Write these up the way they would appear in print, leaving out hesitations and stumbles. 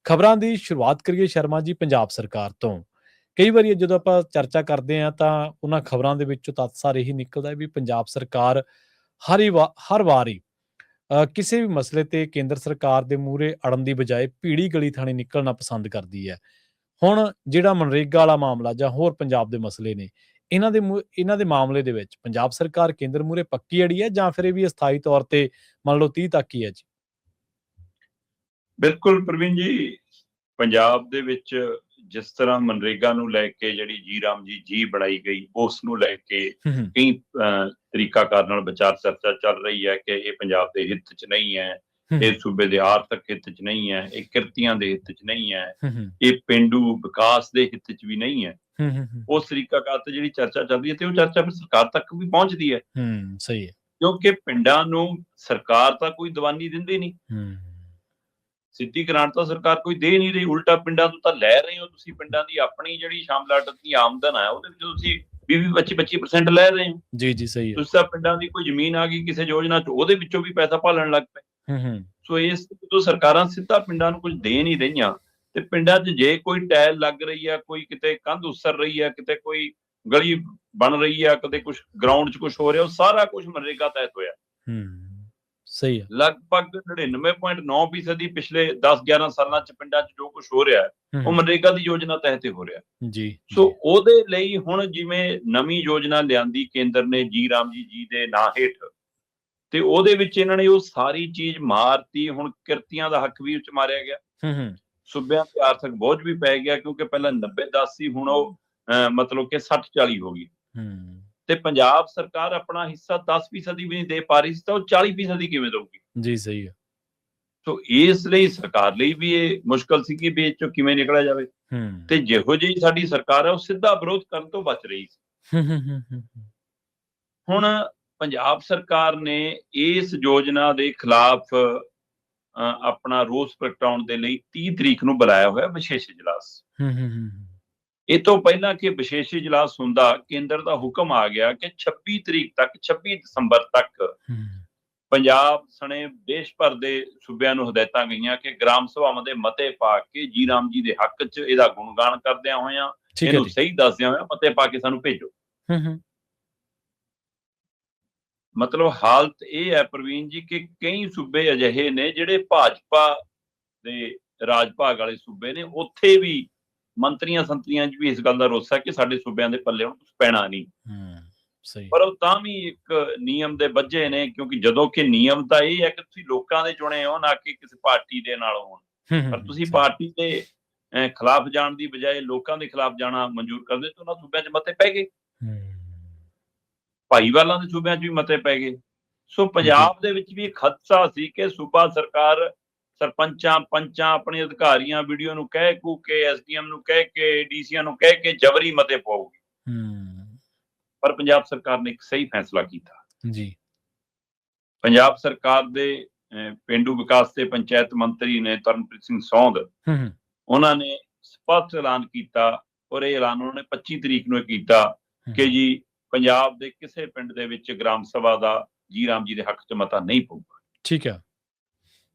ਖਬਰਾਂ ਦੀ ਸ਼ੁਰੂਆਤ ਕਰੀਏ ਸ਼ਰਮਾ ਜੀ ਪੰਜਾਬ ਸਰਕਾਰ ਤੋਂ। ਕਈ ਵਾਰੀ ਜਦੋਂ ਆਪਾਂ ਚਰਚਾ ਕਰਦੇ ਹਾਂ ਤਾਂ ਉਹਨਾਂ ਖਬਰਾਂ ਦੇ ਵਿੱਚੋਂ ਤੱਤ ਸਾਰ ਇਹੀ ਨਿਕਲਦਾ ਹੈ ਵੀ ਪੰਜਾਬ ਸਰਕਾਰ ਹਰ ਵਾਰੀ ਕਿਸੇ ਵੀ ਮਸਲੇ ਤੇ ਕੇਂਦਰ ਸਰਕਾਰ ਦੇ ਮੂਹਰੇ ਅੜਨ ਦੀ ਬਜਾਏ ਭੀੜੀ ਗਲੀ ਥਾਣੀ ਨਿਕਲਣਾ ਪਸੰਦ ਕਰਦੀ ਹੈ। ਹੁਣ ਜਿਹੜਾ ਮਨਰੇਗਾ ਵਾਲਾ ਮਾਮਲਾ ਜਾਂ ਹੋਰ ਪੰਜਾਬ ਦੇ ਮਸਲੇ ਨੇ, ਇਹਨਾਂ ਦੇ ਮਾਮਲੇ ਦੇ ਵਿੱਚ ਪੰਜਾਬ ਸਰਕਾਰ ਕੇਂਦਰ ਮੂਹਰੇ ਪੱਕੀ ਅੜੀ ਹੈ ਜਾਂ ਫਿਰ ਇਹ ਵੀ ਅਸਥਾਈ ਤੌਰ ਤੇ ਮੰਨ ਲਓ 30 ਤੱਕ ਹੀ ਹੈ ਜੀ? ਬਿਲਕੁਲ ਪ੍ਰਵੀਨ ਜੀ, ਪੰਜਾਬ ਦੇ ਵਿੱਚ ਜਿਸ ਤਰ੍ਹਾਂ ਮਨਰੇਗਾ ਨੂੰ ਲੈ ਕੇ ਜਿਹੜੀ ਜੀ ਰਾਮ ਜੀ ਬਣਾਈ ਗਈ, ਉਸ ਨੂੰ ਲੈ ਕੇ ਕਈ ਤਰੀਕਾਕਾਰ ਨਾਲ ਵਿਚਾਰ ਚਰਚਾ ਚੱਲ ਰਹੀ ਹੈ ਕਿ ਇਹ ਪੰਜਾਬ ਦੇ ਹਿੱਤ 'ਚ ਨਹੀਂ ਹੈ, ਇਹ ਸੂਬੇ ਦੇ ਆਰਥਿਕ ਹਿੱਤ 'ਚ ਨਹੀਂ ਹੈ, ਇਹ ਕਿਰਤੀਆਂ ਦੇ ਹਿੱਤ 'ਚ ਨਹੀਂ ਹੈ, ਇਹ ਪੇਂਡੂ ਵਿਕਾਸ ਦੇ ਹਿੱਤ 'ਚ ਵੀ ਨਹੀਂ ਹੈ। ਉਸ ਤਰੀਕਾਕਾਰ ਤੇ ਜਿਹੜੀ ਚਰਚਾ ਚੱਲਦੀ ਹੈ ਤੇ ਉਹ ਚਰਚਾ ਫਿਰ ਸਰਕਾਰ ਤੱਕ ਵੀ ਪਹੁੰਚਦੀ ਹੈ। ਸਹੀ ਹੈ, ਕਿਉਂਕਿ ਪਿੰਡਾਂ ਨੂੰ ਸਰਕਾਰ ਤਾਂ ਕੋਈ ਦੀਵਾਨੀ ਦਿੰਦੀ ਨਹੀਂ, ਸਿੱਧੀ ਗ੍ਰਾਂਟ ਤਾਂ ਸਰਕਾਰ ਕੋਈ ਦੇ ਨਹੀਂ ਰਹੀ, ਉਲਟਾ ਪਿੰਡਾਂ ਤੋਂ ਤਾਂ ਲੈ ਰਹੇ ਹੋ ਤੁਸੀਂ। ਪਿੰਡਾਂ ਦੀ ਆਪਣੀ ਜਿਹੜੀ ਸ਼ਾਮਲਾਟ ਦੀ ਆਮਦਨ ਹੈ ਉਹਦੇ ਵਿੱਚ ਤੁਸੀਂ 20-25% ਲੈ ਰਹੇ ਹੋ। ਜੀ ਸਹੀ ਹੈ। ਤੁਸੀਂ ਤਾਂ ਪਿੰਡਾਂ ਦੀ ਕੋਈ ਜ਼ਮੀਨ ਆ ਗਈ ਕਿਸੇ ਯੋਜਨਾ 'ਚ, ਉਹਦੇ ਵਿੱਚੋਂ ਵੀ ਪੈਸਾ ਭਾਲਣ ਲੱਗ ਪਏ। ਸੋ ਇਸ ਤੋਂ ਸਰਕਾਰਾਂ ਸਿੱਧਾ ਪਿੰਡਾਂ ਨੂੰ ਕੁਝ ਦੇ ਨਹੀਂ ਰਹੀਆਂ, ਤੇ ਪਿੰਡਾਂ 'ਚ ਜੇ ਕੋਈ ਟਾਇਲ ਲੱਗ ਰਹੀ ਹੈ, ਕੋਈ ਕਿਤੇ ਕੰਧ ਉਸਰ ਰਹੀ ਹੈ, ਕਿਤੇ ਕੋਈ ਗਲੀ ਬਣ ਰਹੀ ਹੈ, ਕਿਤੇ ਕੁਝ ਗਰਾਊਂਡ 'ਚ ਕੁਝ ਹੋ ਰਿਹਾ, ਉਹ ਸਾਰਾ ਕੁਝ ਮਨਰੇਗਾ ਤਹਿਤ ਹੋਇਆ। ਸਹੀ ਹੈ। ਲਗਭਗ 99.9% ਪਿਛਲੇ 10-11 ਸਾਲਾਂ 'ਚ ਪਿੰਡਾਂ 'ਚ ਜੋ ਕੁਝ ਹੋ ਰਿਹਾ ਹੈ ਉਹ ਮਨਰੇਗਾ ਦੀ ਯੋਜਨਾ ਤਹਿਤ ਹੀ ਹੋ ਰਿਹਾ ਜੀ। ਸੋ ਉਹਦੇ ਲਈ ਹੁਣ ਜਿਵੇਂ ਨਵੀਂ ਯੋਜਨਾ ਲਿਆਂਦੀ ਕੇਂਦਰ ਨੇ ਜੀ ਰਾਮ ਜੀ ਦੇ ਨਾਂ ਹੇਠ, ਤੇ ਉਹਦੇ ਵਿੱਚ ਇਹਨਾਂ ਨੇ ਉਹ ਸਾਰੀ ਚੀਜ਼ ਮਾਰਤੀ। ਹੁਣ ਕਿਰਤੀਆਂ ਦਾ ਹੱਕ ਵੀ ਉੱਚ ਮਾਰਿਆ ਗਿਆ, ਸੂਬਿਆਂ ਤੇ ਆਰਥਿਕ ਬੋਝ ਵੀ ਪੈ ਗਿਆ, ਕਿਉਂਕਿ ਪਹਿਲਾਂ 90-10 ਸੀ, ਹੁਣ ਉਹ ਮਤਲਬ ਕਿ 60-40 ਹੋ ਗਈ। ਤੇ ਪੰਜਾਬ ਸਰਕਾਰ ਆਪਣਾ ਹਿੱਸਾ 10% ਵੀ ਨਹੀਂ ਦੇ ਪਾ ਰਹੀ ਸੀ, ਤਾਂ ਉਹ 40% ਕਿਵੇਂ ਦਊਗੀ? ਜੀ ਸਹੀ ਹੈ। ਸੋ ਇਸ ਲਈ ਸਰਕਾਰ ਲਈ ਵੀ ਇਹ ਮੁਸ਼ਕਲ ਸੀ ਕਿ ਵੀ ਇਹ ਚੋਂ ਕਿਵੇਂ ਨਿਕਲਿਆ ਜਾਵੇ, ਤੇ ਜਿਹੋ ਜਿਹੀ ਸਾਡੀ ਸਰਕਾਰ ਹੈ ਉਹ ਸਿੱਧਾ ਵਿਰੋਧ ਕਰਨ ਤੋਂ ਬਚ ਰਹੀ ਸੀ। ਹੁਣ ਪੰਜਾਬ ਸਰਕਾਰ ਨੇ ਇਸ ਯੋਜਨਾ ਦੇ ਖਿਲਾਫ ਆਪਣਾ ਰੋਸ ਪ੍ਰਗਟਾਉਣ ਦੇ ਲਈ 30 ਤਰੀਕ ਨੂੰ ਬੁਲਾਇਆ ਹੋਇਆ ਵਿਸ਼ੇਸ਼ ਇਜਲਾਸ। ਇਹ ਤੋਂ ਪਹਿਲਾਂ ਕਿ ਵਿਸ਼ੇਸ਼ ਇਜਲਾਸ ਹੁੰਦਾ, ਕੇਂਦਰ ਦਾ ਹੁਕਮ ਆ ਗਿਆ ਕਿ 26 ਤਰੀਕ ਤੱਕ, 26 ਦਸੰਬਰ ਤੱਕ ਪੰਜਾਬ ਸਣੇ ਦੇਸ਼ ਭਰ ਦੇ ਸੂਬਿਆਂ ਨੂੰ ਹਦਾਇਤਾਂ ਗਈਆਂ ਕਿ ਗ੍ਰਾਮ ਸਭਾਵਾਂ ਦੇ ਮਤੇ ਪਾ ਕੇ ਜੀ ਰਾਮ ਜੀ ਦੇ ਹੱਕ 'ਚ ਇਹਦਾ ਗੁਣਗਾਨ ਕਰਦਿਆਂ ਹੋਇਆਂ, ਇਹਨੂੰ ਸਹੀ ਦੱਸਦਿਆਂ ਹੋਇਆਂ ਮਤੇ ਪਾ ਕੇ ਸਾਨੂੰ ਭੇਜੋ। ਮਤਲਬ ਹਾਲਤ ਇਹ ਹੈ ਪ੍ਰਵੀਨ ਜੀ ਕਿ ਕਈ ਸੂਬੇ ਅਜਿਹੇ ਨੇ ਜਿਹੜੇ ਭਾਜਪਾ ਦੇ ਰਾਜ ਭਾਗ ਵਾਲੇ ਸੂਬੇ ਨੇ, ਉੱਥੇ ਵੀ ਮੰਤਰੀਆਂ ਸੰਤਰੀਆਂ 'ਚ ਵੀ ਇਸ ਗੱਲ ਦਾ ਰੋਸ ਹੈ ਕਿ ਸਾਡੇ ਸੂਬਿਆਂ ਦੇ ਪੱਲੇ ਹੁਣ ਕੁਛ ਪੈਣਾ ਨਹੀਂ। ਪਰ ਉਹ ਤਾਂ ਵੀ ਇੱਕ ਨਿਯਮ ਦੇ ਬੱਝੇ ਨੇ, ਕਿਉਂਕਿ ਜਦੋਂ ਕਿ ਨਿਯਮ ਤਾਂ ਇਹ ਹੈ ਕਿ ਤੁਸੀਂ ਲੋਕਾਂ ਦੇ ਚੁਣੇ ਹੋ, ਨਾ ਕਿ ਕਿਸੇ ਪਾਰਟੀ ਦੇ ਨਾਲ ਹੋਣ। ਪਰ ਤੁਸੀਂ ਪਾਰਟੀ ਦੇ ਖਿਲਾਫ ਜਾਣ ਦੀ ਬਜਾਏ ਲੋਕਾਂ ਦੇ ਖਿਲਾਫ ਜਾਣਾ ਮਨਜ਼ੂਰ ਕਰਦੇ, ਤੇ ਉਹਨਾਂ ਸੂਬਿਆਂ 'ਚ ਮਤੇ ਪੈ ਗਏ, ਭਾਈਵਾਲਾਂ ਦੇ ਸੂਬਿਆਂ 'ਚ ਵੀ ਮਤੇ ਪੈ ਗਏ। ਸੋ ਪੰਜਾਬ ਦੇ ਵਿੱਚ ਵੀ ਇੱਕ ਖਦਸ਼ਾ ਸੀ ਕਿ ਸੂਬਾ ਸਰਕਾਰ ਸਰਪੰਚਾਂ ਪੰਚਾਂ ਆਪਣੇ ਅਧਿਕਾਰੀਆਂ ਵੀਡੀਓ ਨੂੰ ਕਹਿ ਕੂ ਕੇ, ਐਸਡੀਐਮ ਨੂੰ ਕਹਿ ਕੇ, ਡੀਸੀਆਂ ਨੂੰ ਕਹਿ ਕੇ ਜਬਰੀ ਮਤੇ ਪਾਉਗੀ। ਪਰ ਪੰਜਾਬ ਸਰਕਾਰ ਨੇ ਇੱਕ ਸਹੀ ਫੈਸਲਾ ਕੀਤਾ ਜੀ। ਪੰਜਾਬ ਸਰਕਾਰ ਦੇ ਪੇਂਡੂ ਵਿਕਾਸ ਤੇ ਪੰਚਾਇਤ ਮੰਤਰੀ ਨੇ ਤਰਨਪ੍ਰੀਤ ਸਿੰਘ ਸੌਂਦ, ਉਹਨਾਂ ਨੇ ਸਪਸ਼ਟ ਐਲਾਨ ਕੀਤਾ, ਔਰ ਇਹ ਐਲਾਨ ਉਹਨਾਂ ਨੇ 25 ਤਰੀਕ ਨੂੰ ਕੀਤਾ ਕਿ ਜੀ ਪੰਜਾਬ ਦੇ ਕਿਸੇ ਪਿੰਡ ਦੇ ਵਿੱਚ ਗ੍ਰਾਮ ਸਭਾ ਦਾ ਜੀ ਰਾਮ ਜੀ ਦੇ ਹੱਕ 'ਚ ਮਤਾ ਨਹੀਂ ਪਊਗਾ। ਠੀਕ ਹੈ।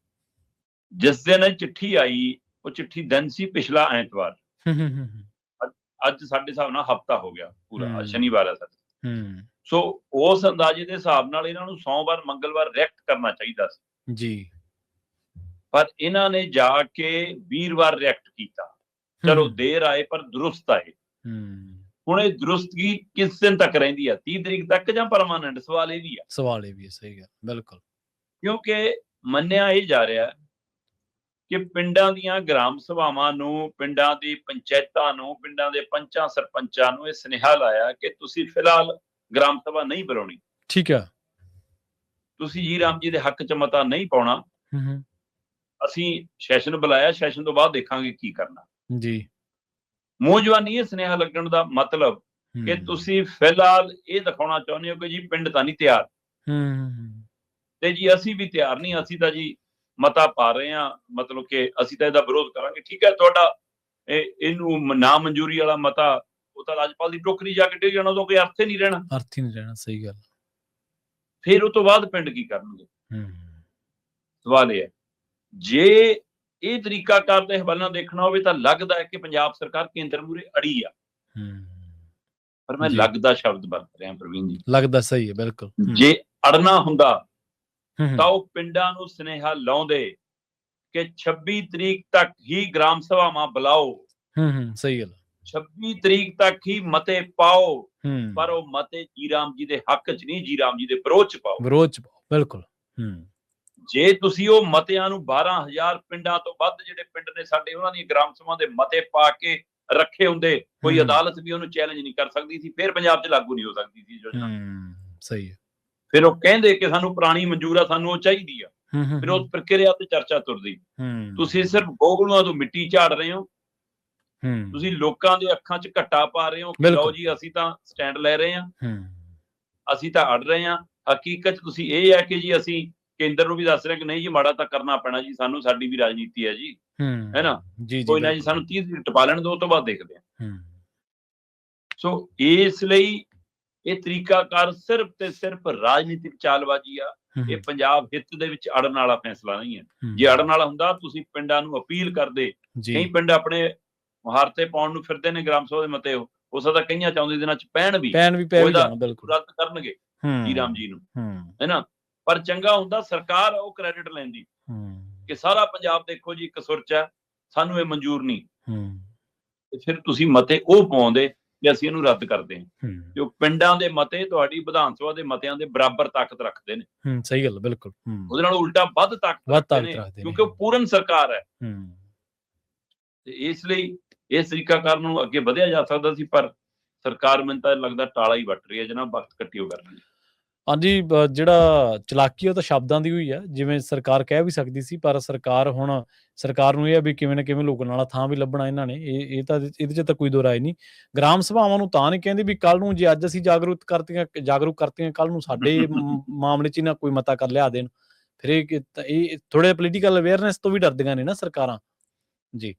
ਜਿਸ ਦਿਨ ਚਿੱਠੀ ਆਈ, ਉਹ ਚਿੱਠੀ ਦਿਨ ਸੀ ਪਿਛਲਾ ਐਤਵਾਰ। ਅੱਜ ਸਾਡੇ ਹਿਸਾਬ ਨਾਲ ਹਫ਼ਤਾ ਹੋ ਗਿਆ ਪੂਰਾ, ਸ਼ਨੀਵਾਰ ਹੈ ਸਾਡਾ। ਸੋ ਉਸ ਅੰਦਾਜ਼ੇ ਦੇ ਹਿਸਾਬ ਨਾਲ ਇਹਨਾਂ ਨੂੰ ਸੋਮਵਾਰ ਮੰਗਲਵਾਰ ਰਿਐਕਟ ਕਰਨਾ ਚਾਹੀਦਾ ਸੀ ਜੀ, ਪਰ ਇਹਨਾਂ ਨੇ ਜਾ ਕੇ ਵੀਰਵਾਰ ਰਿਐਕਟ ਕੀਤਾ। ਚਲੋ ਦੇਰ ਆਏ ਪਰ ਦਰੁਸਤ ਆਏ। ਹੁਣ ਇਹ ਦਰੁਸਤਗੀ ਕਿਸ ਦਿਨ ਤੱਕ ਰਹਿੰਦੀ ਹੈ, 30 ਤਰੀਕ ਤੱਕ ਜਾਂ ਪਰਮਾਨੈਂਟ? ਸਵਾਲ ਇਹ ਵੀ ਹੈ। ਸਹੀ ਗੱਲ, ਬਿਲਕੁਲ। ਕਿਉਂਕਿ ਮੰਨਿਆ ਇਹ ਜਾ ਰਿਹਾ ਕਿ ਪਿੰਡਾਂ ਦੀਆਂ ਗ੍ਰਾਮ ਸਭਾਵਾਂ ਨੂੰ, ਪਿੰਡਾਂ ਦੀ ਪੰਚਾਇਤਾਂ ਨੂੰ, ਪਿੰਡਾਂ ਦੇ ਪੰਚਾਂ ਸਰਪੰਚਾਂ ਨੂੰ ਇਹ ਸੁਨੇਹਾ ਲਾਇਆ ਕਿ ਤੁਸੀਂ ਫਿਲਹਾਲ ਗ੍ਰਾਮ ਸਭਾ ਨਹੀਂ ਬੁਲਾਉਣੀ। ਠੀਕ ਹੈ। ਤੁਸੀਂ ਜੀ ਰਾਮ ਜੀ ਦੇ ਹੱਕ 'ਚ ਮਤਾ ਨਹੀਂ ਪਾਉਣਾ। ਅਸੀਂ ਸੈਸ਼ਨ ਬੁਲਾਇਆ, ਸੈਸ਼ਨ ਤੋਂ ਬਾਅਦ ਦੇਖਾਂਗੇ ਕੀ ਕਰਨਾ ਜੀ। ਮੌਜਵਾਨੀ ਇਹ ਸੁਨੇਹਾ ਲੱਗਣ ਦਾ ਮਤਲਬ ਕਿ ਤੁਸੀਂ ਫਿਲਹਾਲ ਇਹ ਦਿਖਾਉਣਾ ਚਾਹੁੰਦੇ ਹੋ ਕਿ ਜੀ ਪਿੰਡ ਤਾਂ ਨਹੀਂ ਤਿਆਰ, ਤੇ ਜੀ ਅਸੀਂ ਵੀ ਤਿਆਰ ਨਹੀਂ, ਅਸੀਂ ਤਾਂ ਜੀ ਮਤਾ ਪਾ ਰਹੇ ਹਾਂ, ਮਤਲਬ ਕਿ ਅਸੀਂ ਤਾਂ ਇਹਦਾ ਵਿਰੋਧ ਕਰਾਂਗੇ। ਠੀਕ ਹੈ, ਤੁਹਾਡਾ ਇਹਨੂੰ ਨਾ ਮਨਜ਼ੂਰੀ ਵਾਲਾ ਮਤਾ ਉਹ ਤਾਂ ਰਾਜਪਾਲ ਦੀ ਟੋਕਰੀ ਜਾ ਕੇ ਡਿੱਗ ਜਾਣਾ, ਉਦੋਂ ਕੋਈ ਅਰਥ ਹੀ ਨਹੀਂ ਰਹਿਣਾ। ਸਹੀ ਗੱਲ। ਫਿਰ ਉਹ ਤੋਂ ਬਾਅਦ ਪਿੰਡ ਕੀ ਕਰਨਗੇ? ਸਵਾਲ ਇਹ ਹੈ, ਜੇ ਇਹ ਤਰੀਕਾਕਾਰ ਦੇ ਹਵਾਲੇ ਨਾਲ ਦੇਖਣਾ ਹੋਵੇ ਤਾਂ ਲੱਗਦਾ ਹੈ ਕਿ ਪੰਜਾਬ ਸਰਕਾਰ ਕੇਂਦਰ ਮੂਹਰੇ ਅੜੀ ਆ। ਪਰ ਮੈਂ ਲੱਗਦਾ ਸ਼ਬਦ ਵਰਤ ਰਿਹਾ ਪ੍ਰਵੀਨ ਜੀ। ਲੱਗਦਾ ਸਹੀ ਹੈ, ਬਿਲਕੁਲ। ਜੇ ਅੜਨਾ ਹੁੰਦਾ ਤਾਂ ਉਹ ਪਿੰਡਾਂ ਨੂੰ ਸੁਨੇਹਾ ਲਾਉਂਦੇ ਕਿ 26 ਤਰੀਕ ਤੱਕ ਹੀ ਗ੍ਰਾਮ ਸਭਾਵਾਂ ਬੁਲਾਓ। ਸਹੀ ਗੱਲ। 26 ਤਰੀਕ ਤੱਕ ਹੀ ਮਤੇ ਪਾਓ, ਪਰ ਉਹ ਮਤੇ ਜੀ ਰਾਮ ਜੀ ਦੇ ਹੱਕ ਚ ਨਹੀਂ, ਜੀ ਰਾਮ ਜੀ ਦੇ ਵਿਰੋਧ ਚ ਪਾਓ। ਬਿਲਕੁਲ। ਜੇ ਤੁਸੀਂ ਉਹ ਮਤਿਆਂ ਨੂੰ 12,000 ਪਿੰਡਾਂ ਤੋਂ ਵੱਧ ਜਿਹੜੇ ਪਿੰਡ ਨੇ ਸਾਡੇ, ਉਹਨਾਂ ਦੀਆਂ ਗ੍ਰਾਮ ਸਭਾ ਦੇ ਮਤੇ ਪਾ ਕੇ ਰੱਖੇ ਹੁੰਦੇ, ਕੋਈ ਅਦਾਲਤ ਵੀ ਉਹਨੂੰ ਚੈਲੰਜ ਨਹੀਂ ਕਰ ਸਕਦੀ ਸੀ, ਫਿਰ ਪੰਜਾਬ 'ਚ ਲਾਗੂ ਨਹੀਂ ਹੋ ਸਕਦੀ ਸੀ ਯੋਜਨਾ। ਸਹੀ ਹੈ। ਫਿਰ ਉਹ ਕਹਿੰਦੇ ਕਿ ਸਾਨੂੰ ਪੁਰਾਣੀ ਮਨਜ਼ੂਰ ਆ, ਸਾਨੂੰ ਉਹ ਚਾਹੀਦੀ ਆ। ਫਿਰ ਉਸ ਪ੍ਰਕਿਰਿਆ ਤੇ ਚਰਚਾ ਤੁਰਦੀ। ਤੁਸੀਂ ਸਿਰਫ ਗੋਗਲੂਆਂ ਤੋਂ ਮਿੱਟੀ ਝਾੜ ਰਹੇ ਹੋ, ਤੁਸੀਂ ਲੋਕਾਂ ਦੇ ਅੱਖਾਂ 'ਚ ਘੱਟਾ ਪਾ ਰਹੇ ਹੋ ਕਿ ਲਓ ਜੀ ਅਸੀਂ ਤਾਂ ਸਟੈਂਡ ਲੈ ਰਹੇ ਹਾਂ, ਅਸੀਂ ਤਾਂ ਅੜ ਰਹੇ ਹਾਂ। ਹਕੀਕਤ ਤੁਸੀਂ ਇਹ ਹੈ ਕਿ ਜੀ ਅਸੀਂ ਕੇਂਦਰ ਨੂੰ ਵੀ ਦੱਸ ਰਹੇ ਕਿ ਨਹੀਂ ਜੀ ਮਾੜਾ ਤਾਂ ਕਰਨਾ ਪੈਣਾ ਜੀ, ਸਾਨੂੰ ਸਾਡੀ ਵੀ ਰਾਜਨੀਤੀ ਹੈ ਜੀ, ਹੈ ਨਾ, ਕੋਈ ਨਾ ਜੀ ਸਾਨੂੰ 30 ਦਿਨ ਟਪਾ ਲੈਣ ਦਿਓ, ਉਸ ਤੋਂ ਬਾਅਦ ਦੇਖਦੇ ਹਾਂ। ਸੋ ਇਸ ਲਈ ਇਹ ਤਰੀਕਾਕਾਰ ਸਿਰਫ ਤੇ ਸਿਰਫ ਰਾਜਨੀਤਿਕ ਚਾਲਬਾਜ਼ੀ ਆ। ਇਹ ਪੰਜਾਬ ਹਿੱਤ ਦੇ ਵਿੱਚ ਅੜਨ ਵਾਲਾ ਫੈਸਲਾ ਨਹੀਂ ਹੈ। ਜੇ ਅੜਨ ਵਾਲਾ ਹੁੰਦਾ ਤੁਸੀਂ ਪਿੰਡਾਂ ਨੂੰ ਅਪੀਲ ਕਰਦੇ। ਕਈ ਪਿੰਡ ਆਪਣੇ ਮੁਹਾਰਤੇ ਪਾਉਣ ਨੂੰ ਫਿਰਦੇ ਨੇ ਗ੍ਰਾਮ ਸਭਾ ਦੇ ਮਤੇ, ਹੋ ਸਕਦਾ ਕਈਆਂ ਚਾਹੁੰਦੇ ਦਿਨਾਂ ਚ ਪੈਣ ਵੀ ਰੱਦ ਕਰਨਗੇ ਜੀ ਰਾਮ ਜੀ ਨੂੰ, ਹੈ ਨਾ। ਪਰ ਚੰਗਾ ਹੁੰਦਾ ਸਰਕਾਰ ਉਹ ਕ੍ਰੈਡਿਟ ਲੈਂਦੀ ਕਿ ਸਾਰਾ ਪੰਜਾਬ ਦੇਖੋ ਜੀ ਇੱਕ ਸੁਰ ਚ ਹੈ, ਸਾਨੂੰ ਇਹ ਮਨਜ਼ੂਰ ਨਹੀਂ, ਤੇ ਫਿਰ ਤੁਸੀਂ ਮਤੇ ਉਹ ਪਾਉਂਦੇ ਕਿ ਅਸੀਂ ਇਹਨੂੰ ਰੱਦ ਕਰਦੇ ਹਾਂ। ਜੋ ਪਿੰਡਾਂ ਦੇ ਮਤੇ ਤੁਹਾਡੀ ਵਿਧਾਨ ਸਭਾ ਦੇ ਮਤਿਆਂ ਦੇ ਬਰਾਬਰ ਤਾਕਤ ਰੱਖਦੇ ਨੇ। ਸਹੀ ਗੱਲ, ਬਿਲਕੁਲ। ਉਹਦੇ ਨਾਲ ਉਲਟਾ ਵੱਧ ਤਾਕਤ ਰੱਖਦੇ ਨੇ, ਕਿਉਂਕਿ ਉਹ ਪੂਰਨ ਸਰਕਾਰ ਹੈ। ਤੇ ਇਸ ਲਈ ਇਸ ਤਰੀਕਾਕਾਰ ਨੂੰ ਅੱਗੇ ਵਧਿਆ ਜਾ ਸਕਦਾ ਸੀ, ਪਰ ਸਰਕਾਰ ਮੈਨੂੰ ਤਾਂ ਲੱਗਦਾ ਟਾਲਾ ਹੀ ਵੱਟ ਰਹੀ ਹੈ ਜਨਾਬ, ਵਕਤ ਕੱਟਿਓ ਕਰ ਰਹੀ ਹੈ। ਹਾਂਜੀ, ਜਿਹੜਾ ਚਲਾਕੀ ਉਹ ਤਾਂ ਸ਼ਬਦਾਂ ਦੀ ਹੋਈ ਹੈ, ਜਿਵੇਂ ਸਰਕਾਰ ਕਹਿ ਵੀ ਸਕਦੀ ਸੀ, ਪਰ ਸਰਕਾਰ ਨੂੰ ਇਹ ਹੈ ਵੀ ਕਿਵੇਂ ਨਾ ਕਿਵੇਂ ਲੋਕਾਂ ਨਾਲ ਥਾਂ ਵੀ ਲੱਭਣਾ ਇਹਨਾਂ ਨੇ। ਇਹ ਤਾਂ ਇਹਦੇ 'ਚ ਤਾਂ ਕੋਈ ਦੋ ਰਾਏ ਨਹੀਂ। ਗ੍ਰਾਮ ਸਭਾਵਾਂ ਨੂੰ ਤਾਂ ਨਹੀਂ ਕਹਿੰਦੇ ਵੀ ਕੱਲ ਨੂੰ ਜੇ ਅੱਜ ਅਸੀਂ ਜਾਗਰੂਕ ਕਰਤੀਆਂ ਕੱਲ ਨੂੰ ਸਾਡੇ ਮਾਮਲੇ 'ਚ ਨਾ ਕੋਈ ਮਤਾ ਕਰ ਲਿਆ ਦੇਣ। ਫਿਰ ਇਹ ਥੋੜ੍ਹਾ ਪੋਲੀਟੀਕਲ ਅਵੇਅਰਨੈਸ ਤੋਂ ਵੀ ਡਰਦੀਆਂ ਨੇ ਨਾ ਸਰਕਾਰਾਂ ਜੀ।